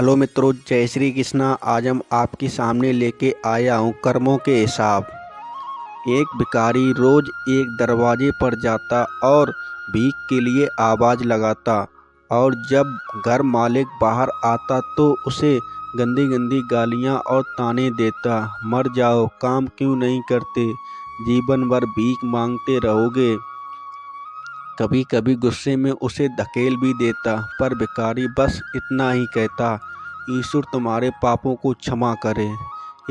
Hello मित्रों, जय श्री कृष्णा। आज हम आपके सामने लेके आया हूँ कर्मों के हिसाब। एक भिखारी रोज एक दरवाजे पर जाता और भीख के लिए आवाज़ लगाता, और जब घर मालिक बाहर आता तो उसे गंदी गंदी गालियाँ और ताने देता। मर जाओ, काम क्यों नहीं करते, जीवन भर भीख मांगते रहोगे। कभी कभी गुस्से में उसे धकेल भी देता, पर भिखारी बस इतना ही कहता, ईश्वर तुम्हारे पापों को क्षमा करे।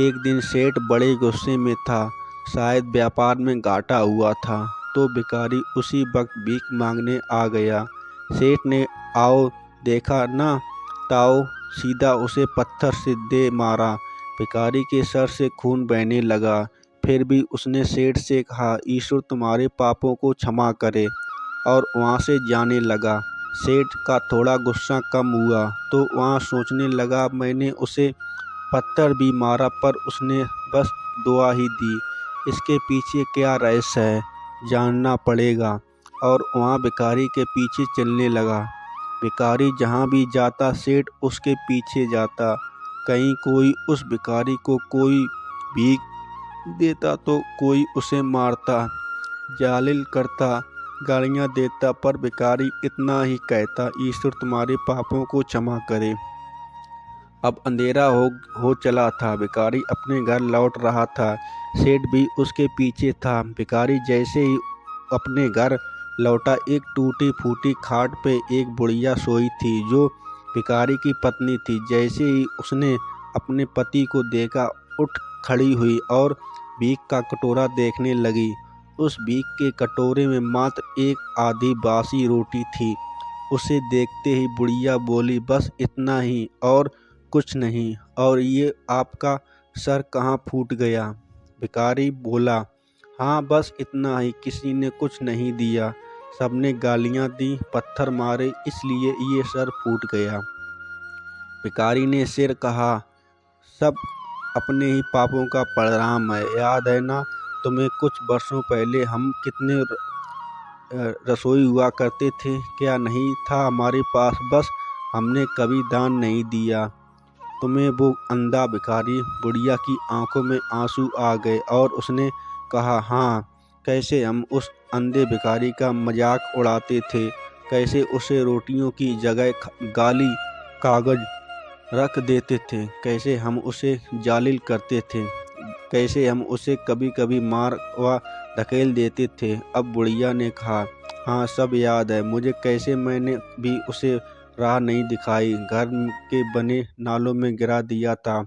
एक दिन सेठ बड़े गुस्से में था, शायद व्यापार में घाटा हुआ था, तो भिखारी उसी वक्त भीख मांगने आ गया। सेठ ने आओ देखा ना ताओ, सीधा उसे पत्थर से दे मारा। भिखारी के सर से खून बहने लगा। फिर भी उसने सेठ से कहा, ईश्वर तुम्हारे पापों को क्षमा करे, और वहाँ से जाने लगा। सेठ का थोड़ा गुस्सा कम हुआ तो वहाँ सोचने लगा, मैंने उसे पत्थर भी मारा पर उसने बस दुआ ही दी, इसके पीछे क्या रहस्य है, जानना पड़ेगा। और वहाँ भिखारी के पीछे चलने लगा। भिखारी जहाँ भी जाता सेठ उसके पीछे जाता। कहीं कोई उस भिखारी को कोई भीख देता तो कोई उसे मारता, जालिल करता, गालियाँ देता, पर भिखारी इतना ही कहता, ईश्वर तुम्हारे पापों को क्षमा करे। अब अंधेरा हो चला था। भिखारी अपने घर लौट रहा था। सेठ भी उसके पीछे था। भिखारी जैसे ही अपने घर लौटा, एक टूटी फूटी खाट पे एक बुढ़िया सोई थी जो भिखारी की पत्नी थी। जैसे ही उसने अपने पति को देखा, उठ खड़ी हुई और भीख का कटोरा देखने लगी। उस भीख के कटोरे में मात्र एक आधी बासी रोटी थी। उसे देखते ही बुढ़िया बोली, बस इतना ही और कुछ नहीं, और ये आपका सर कहाँ फूट गया। भिखारी बोला, हाँ बस इतना ही, किसी ने कुछ नहीं दिया, सबने गालियाँ दी, पत्थर मारे, इसलिए ये सर फूट गया। भिखारी ने सिर कहा, सब अपने ही पापों का परिणाम है। याद है ना तुम्हें, कुछ वर्षों पहले हम कितने रसोई हुआ करते थे, क्या नहीं था हमारे पास, बस हमने कभी दान नहीं दिया तुम्हें। वो अंधा भिखारी, बुढ़िया की आंखों में आंसू आ गए और उसने कहा, हाँ, कैसे हम उस अंधे भिखारी का मजाक उड़ाते थे, कैसे उसे रोटियों की जगह गाली कागज रख देते थे, कैसे हम उसे जालिल करते थे, कैसे हम उसे कभी कभी मार व धकेल देते थे। अब बुढ़िया ने कहा, हाँ सब याद है मुझे, कैसे मैंने भी उसे राह नहीं दिखाई, घर के बने नालों में गिरा दिया था।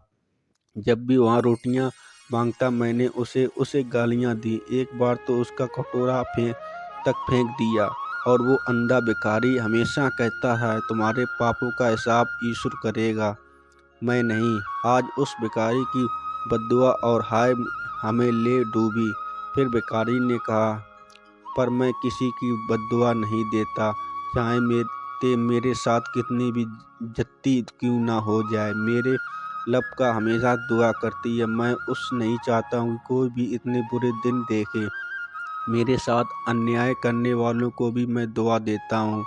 जब भी वहाँ रोटियाँ मांगता मैंने उसे गालियाँ दी, एक बार तो उसका कटोरा फेंक दिया। और वो अंधा भिखारी हमेशा कहता है, तुम्हारे पापों का हिसाब ईश्वर करेगा, मैं नहीं। आज उस भिखारी की बद्दुआ और हाय हमें ले डूबी। फिर भिखारी ने कहा, पर मैं किसी की बद्दुआ नहीं देता, चाहे मेरे साथ कितनी भी जत्ती क्यों ना हो जाए। मेरे लब का हमेशा दुआ करती है, मैं उस नहीं चाहता हूँ कोई भी इतने बुरे दिन देखे। मेरे साथ अन्याय करने वालों को भी मैं दुआ देता हूँ,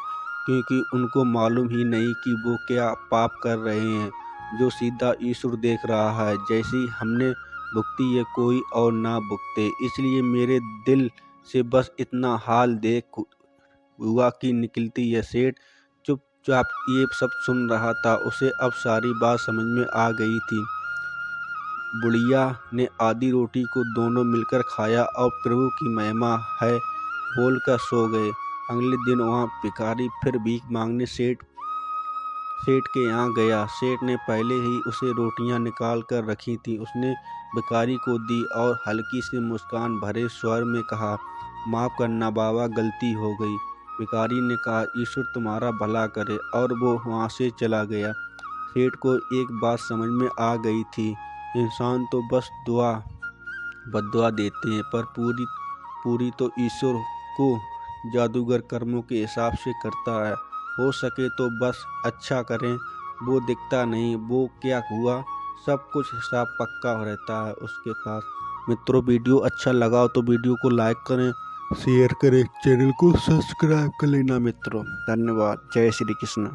क्योंकि उनको मालूम ही नहीं कि वो क्या पाप कर रहे हैं, जो सीधा ईश्वर देख रहा है। जैसी हमने भुगती है कोई और ना भुगते, इसलिए मेरे दिल से बस इतना हाल देख हुआ कि निकलती है। सेठ चुपचाप ये सब सुन रहा था, उसे अब सारी बात समझ में आ गई थी। बुढ़िया ने आधी रोटी को दोनों मिलकर खाया और प्रभु की महिमा है बोलकर सो गए। अगले दिन वहाँ भिखारी फिर भीख मांगने सेठ के यहाँ गया। सेठ ने पहले ही उसे रोटियां निकाल कर रखी थी। उसने भिखारी को दी और हल्की सी मुस्कान भरे स्वर में कहा, माफ़ करना बाबा, गलती हो गई। भिखारी ने कहा, ईश्वर तुम्हारा भला करे, और वो वहाँ से चला गया। सेठ को एक बात समझ में आ गई थी, इंसान तो बस बद्दुआ देते हैं, पर पूरी तो ईश्वर को जादूगर कर्मों के हिसाब से करता है। हो सके तो बस अच्छा करें, वो दिखता नहीं, वो क्या हुआ, सब कुछ हिसाब पक्का रहता है उसके पास। मित्रों, वीडियो अच्छा लगा हो तो वीडियो को लाइक करें, शेयर करें, चैनल को सब्सक्राइब कर लेना मित्रों। धन्यवाद। जय श्री कृष्ण।